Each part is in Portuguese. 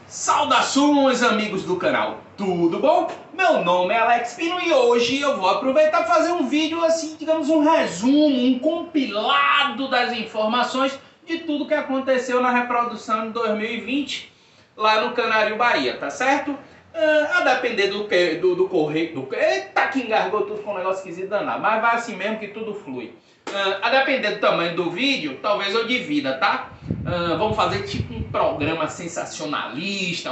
Saudações, amigos do canal, tudo bom? Meu nome é Alex Pino e hoje eu vou aproveitar para fazer um vídeo assim, digamos um resumo, um compilado das informações de tudo que aconteceu na reprodução de 2020 lá no Canário Bahia, tá certo? A depender do correio, eita que engargou tudo com um negócio esquisito danado, mas vai assim mesmo que tudo flui. A depender do tamanho do vídeo, talvez eu divida, tá? Vamos fazer tipo um programa sensacionalista,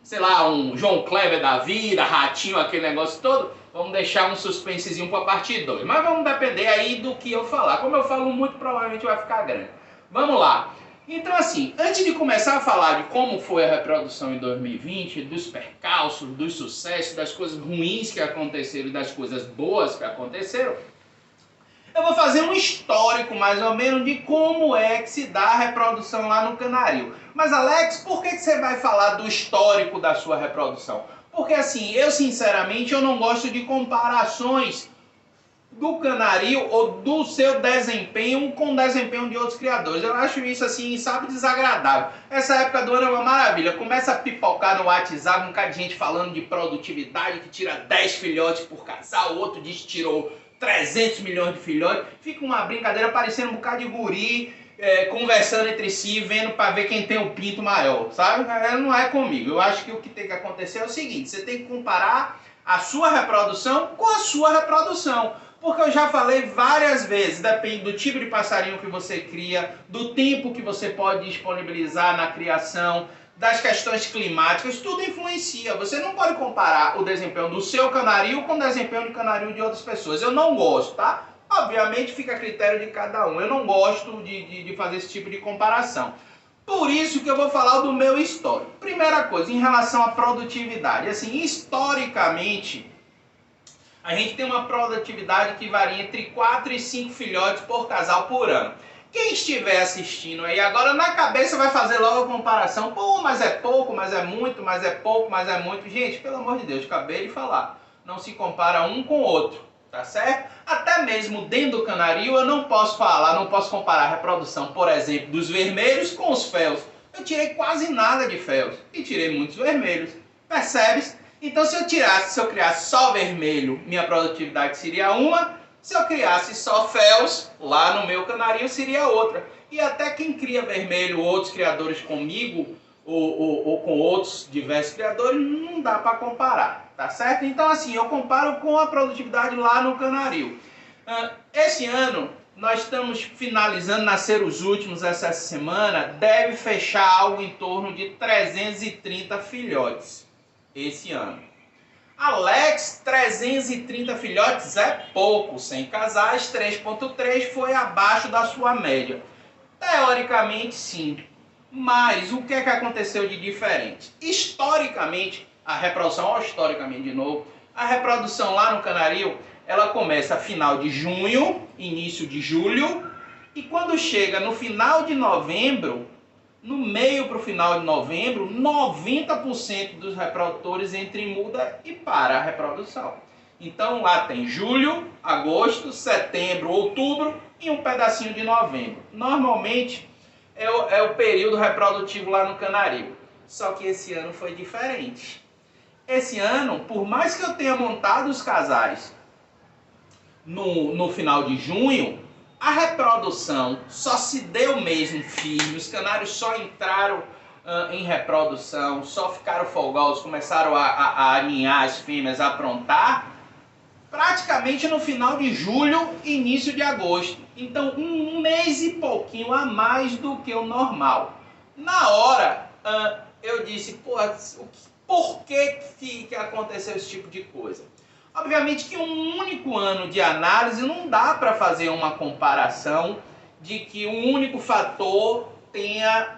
sei lá, um João Kleber da vida, Ratinho, aquele negócio todo. Vamos deixar um suspensezinho para a parte 2. Mas vamos depender aí do que eu falar. Como eu falo muito, provavelmente vai ficar grande. Vamos lá. Então assim, antes de começar a falar de como foi a reprodução em 2020, dos percalços, dos sucessos, das coisas ruins que aconteceram e das coisas boas que aconteceram, eu vou fazer um histórico, mais ou menos, de como é que se dá a reprodução lá no Canário. Mas, Alex, por que você vai falar do histórico da sua reprodução? Porque, assim, eu, sinceramente, eu não gosto de comparações do Canário ou do seu desempenho com o desempenho de outros criadores. Eu acho isso, assim, sabe, desagradável. Essa época do ano é uma maravilha. Começa a pipocar no WhatsApp um bocado de gente falando de produtividade, que tira 10 filhotes por casal, o outro diz que tirou 300 milhões de filhotes, fica uma brincadeira parecendo um bocado de guri, conversando entre si, vendo para ver quem tem o pinto maior, sabe? Não é comigo. Eu acho que o que tem que acontecer é o seguinte, você tem que comparar a sua reprodução com a sua reprodução. Porque eu já falei várias vezes, depende do tipo de passarinho que você cria, do tempo que você pode disponibilizar na criação, das questões climáticas, tudo influencia. Você não pode comparar o desempenho do seu canarinho com o desempenho de canarinho de outras pessoas. Eu não gosto, tá? Obviamente fica a critério de cada um. Eu não gosto de fazer esse tipo de comparação. Por isso que eu vou falar do meu histórico. Primeira coisa, em relação à produtividade. Assim, historicamente, a gente tem uma produtividade que varia entre 4 e 5 filhotes por casal por ano. Quem estiver assistindo aí agora, na cabeça vai fazer logo a comparação. Pô, mas é pouco, mas é muito, mas é pouco, mas é muito. Gente, pelo amor de Deus, acabei de falar. Não se compara um com o outro, tá certo? Até mesmo dentro do canarinho eu não posso falar, não posso comparar a reprodução, por exemplo, dos vermelhos com os féus. Eu tirei quase nada de féus e tirei muitos vermelhos. Percebes? Então se eu criasse só vermelho, minha produtividade seria uma. Se eu criasse só féus, lá no meu canarinho seria outra. E até quem cria vermelho, outros criadores comigo, ou com outros diversos criadores, não dá para comparar, tá certo? Então assim, eu comparo com a produtividade lá no canarinho. Esse ano, nós estamos finalizando, nascer os últimos essa semana, deve fechar algo em torno de 330 filhotes esse ano. Alex, 330 filhotes é pouco, 100 casais, 3.3 foi abaixo da sua média. Teoricamente sim, mas o que é que aconteceu de diferente? Historicamente, a reprodução, historicamente de novo, a reprodução lá no Canário, ela começa final de junho, início de julho, e quando chega no final de novembro, no meio para o final de novembro, 90% dos reprodutores entram em muda e para a reprodução. Então lá tem julho, agosto, setembro, outubro e um pedacinho de novembro. Normalmente é o período reprodutivo lá no Canário. Só que esse ano foi diferente. Esse ano, por mais que eu tenha montado os casais no final de junho, a reprodução só se deu mesmo firme, os canários só entraram em reprodução, só ficaram folgosos, começaram a aninhar as fêmeas, a aprontar, praticamente no final de julho, início de agosto. Então um mês e pouquinho a mais do que o normal. Na hora, eu disse, por que aconteceu esse tipo de coisa? Obviamente que um único ano de análise não dá para fazer uma comparação de que um único fator tenha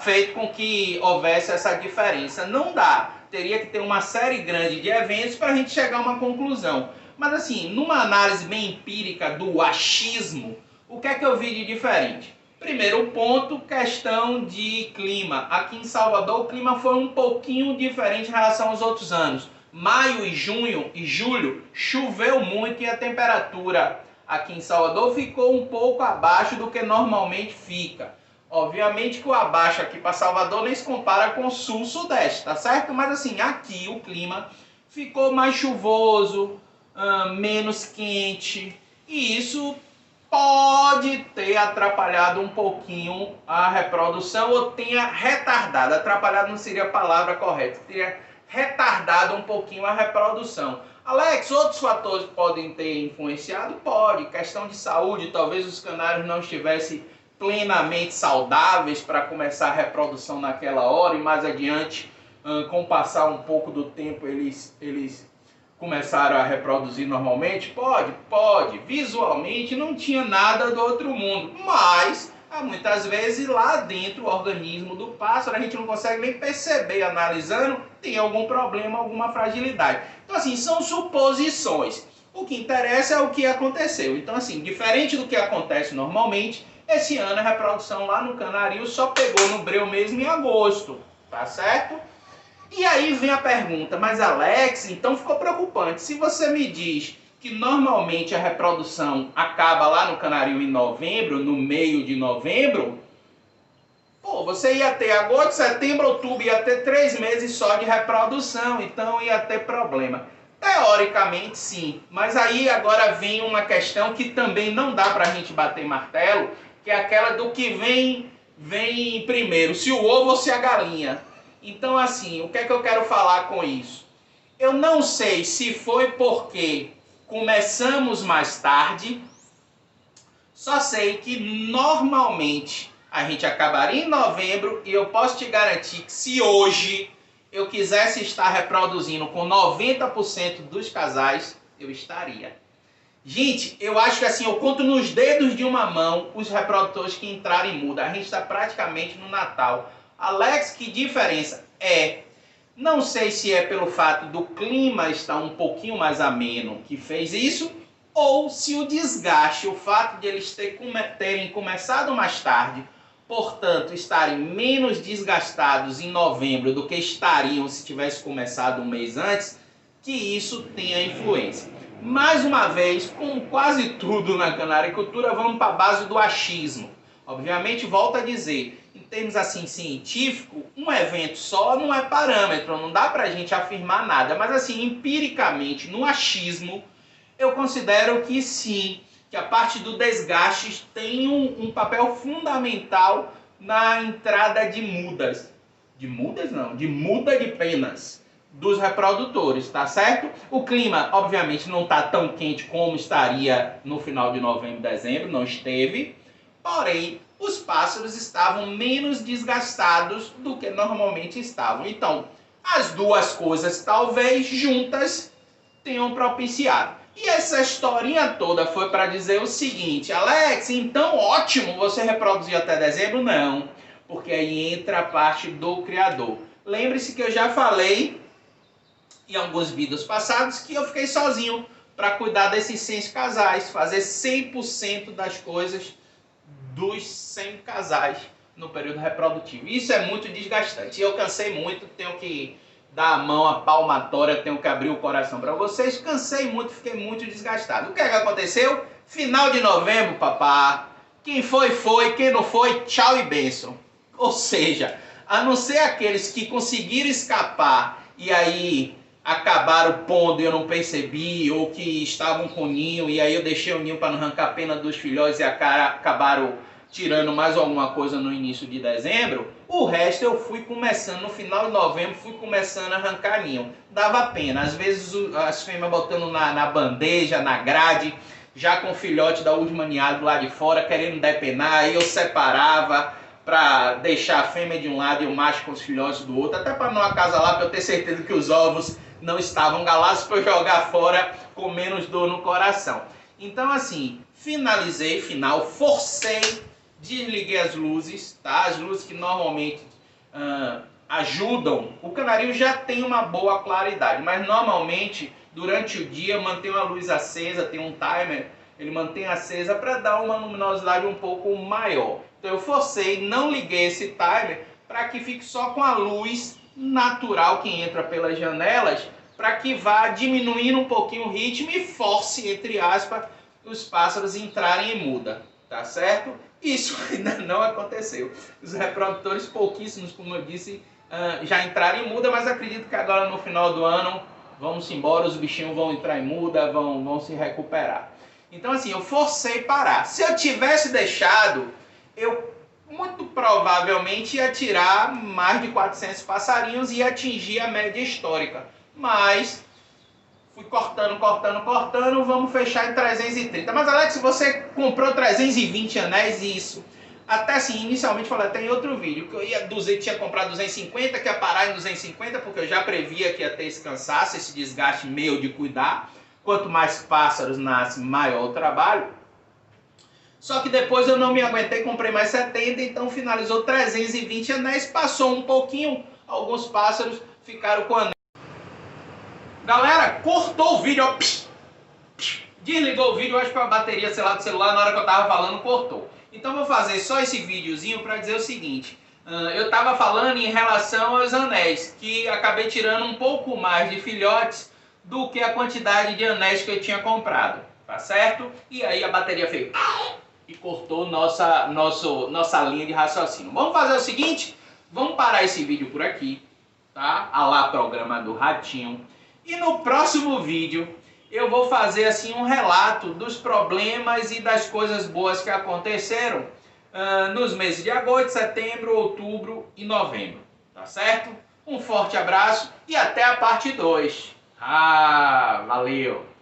feito com que houvesse essa diferença. Não dá. Teria que ter uma série grande de eventos para a gente chegar a uma conclusão. Mas assim, numa análise bem empírica do achismo, o que é que eu vi de diferente? Primeiro ponto, questão de clima. Aqui em Salvador o clima foi um pouquinho diferente em relação aos outros anos. Maio e junho e julho choveu muito e a temperatura aqui em Salvador ficou um pouco abaixo do que normalmente fica. Obviamente que o abaixo aqui para Salvador nem se compara com o sul-sudeste, tá certo? Mas assim, aqui o clima ficou mais chuvoso, menos quente, e isso pode ter atrapalhado um pouquinho a reprodução ou tenha retardado. Atrapalhado não seria a palavra correta, teria retardado um pouquinho a reprodução. Alex, outros fatores podem ter influenciado? Pode. Questão de saúde, talvez os canários não estivessem plenamente saudáveis para começar a reprodução naquela hora e mais adiante, com o passar um pouco do tempo, eles começaram a reproduzir normalmente? Pode. Visualmente não tinha nada do outro mundo, mas muitas vezes lá dentro o organismo do pássaro a gente não consegue nem perceber, analisando, tem algum problema, alguma fragilidade. Então assim, são suposições. O que interessa é o que aconteceu. Então assim, diferente do que acontece normalmente, esse ano a reprodução lá no canarinho só pegou no breu mesmo em agosto, tá certo? E aí vem a pergunta, mas Alex, então ficou preocupante. Se você me diz que normalmente a reprodução acaba lá no canarinho em novembro, no meio de novembro, pô, você ia ter agosto, setembro, outubro, ia ter 3 meses só de reprodução, então ia ter problema. Teoricamente sim, mas aí agora vem uma questão que também não dá pra gente bater martelo, que é aquela do que vem primeiro, se o ovo ou se a galinha. Então assim, o que é que eu quero falar com isso? Eu não sei se foi porque começamos mais tarde, só sei que normalmente a gente acabaria em novembro e eu posso te garantir que se hoje eu quisesse estar reproduzindo com 90% dos casais, eu estaria. Gente, eu acho que assim, eu conto nos dedos de uma mão os reprodutores que entraram em muda. A gente está praticamente no Natal. Alex, que diferença? Não sei se é pelo fato do clima estar um pouquinho mais ameno que fez isso, ou se o desgaste, o fato de eles terem começado mais tarde, portanto estarem menos desgastados em novembro do que estariam se tivesse começado um mês antes, que isso tenha influência. Mais uma vez, como quase tudo na canaricultura, vamos para a base do achismo. Obviamente, volto a dizer, em termos assim científicos, um evento só não é parâmetro, não dá para a gente afirmar nada, mas assim, empiricamente, no achismo, eu considero que sim, que a parte do desgaste tem um papel fundamental na entrada de mudas. De mudas não, de muda de penas dos reprodutores, tá certo? O clima, obviamente, não está tão quente como estaria no final de novembro, dezembro, não esteve. Porém, os pássaros estavam menos desgastados do que normalmente estavam. Então, as duas coisas, talvez, juntas, tenham propiciado. E essa historinha toda foi para dizer o seguinte, Alex, então ótimo, você reproduzir até dezembro? Não, porque aí entra a parte do criador. Lembre-se que eu já falei em alguns vídeos passados que eu fiquei sozinho para cuidar desses 100 casais, fazer 100% das coisas dos 100 casais no período reprodutivo. Isso é muito desgastante. Eu cansei muito, tenho que dar a mão, a palmatória, tenho que abrir o coração para vocês. Cansei muito, fiquei muito desgastado. O que é que aconteceu? Final de novembro, papá. Quem foi, foi. Quem não foi, tchau e bênção. Ou seja, a não ser aqueles que conseguiram escapar e aí acabaram pondo e eu não percebi, ou que estavam com ninho e aí eu deixei o ninho para não arrancar a pena dos filhotes e acabaram tirando mais alguma coisa no início de dezembro, o resto eu fui começando, no final de novembro, fui começando a arrancar ninho. Dava pena, às vezes as fêmeas botando na bandeja, na grade, já com o filhote da última ninhada lá de fora, querendo depenar, aí eu separava para deixar a fêmea de um lado e o macho com os filhotes do outro, até para não acasalar, para eu ter certeza que os ovos não estavam galados para eu jogar fora com menos dor no coração. Então assim, forcei, desliguei as luzes, tá? As luzes que normalmente ajudam. O canarinho já tem uma boa claridade, mas normalmente durante o dia mantém a luz acesa, tem um timer, ele mantém acesa para dar uma luminosidade um pouco maior. Então eu forcei, não liguei esse timer para que fique só com a luz natural que entra pelas janelas, para que vá diminuindo um pouquinho o ritmo e force, entre aspas, os pássaros entrarem em muda, tá certo? Isso ainda não aconteceu. Os reprodutores, pouquíssimos, como eu disse, já entraram em muda, mas acredito que agora no final do ano vamos embora, os bichinhos vão entrar em muda, vão se recuperar. Então assim, eu forcei parar. Se eu tivesse deixado, eu muito provavelmente ia tirar mais de 400 passarinhos e atingir a média histórica. Mas fui cortando, vamos fechar em 330. Mas Alex, você comprou 320 anéis e isso. Até assim, inicialmente falei até em outro vídeo, que eu tinha comprado 250, que ia parar em 250, porque eu já previa que ia ter esse cansaço, esse desgaste meu de cuidar. Quanto mais pássaros nascem, maior o trabalho. Só que depois eu não me aguentei, comprei mais 70, então finalizou 320 anéis, passou um pouquinho, alguns pássaros ficaram com anéis. Galera, cortou o vídeo, ó. Desligou o vídeo, acho que a bateria, sei lá, do celular, na hora que eu tava falando, cortou. Então vou fazer só esse videozinho para dizer o seguinte. Eu tava falando em relação aos anéis, que acabei tirando um pouco mais de filhotes do que a quantidade de anéis que eu tinha comprado, tá certo? E aí a bateria fez e cortou nossa linha de raciocínio. Vamos fazer o seguinte, vamos parar esse vídeo por aqui, tá? A lá programa do Ratinho. E no próximo vídeo eu vou fazer assim um relato dos problemas e das coisas boas que aconteceram nos meses de agosto, setembro, outubro e novembro, tá certo? Um forte abraço e até a parte 2. Valeu!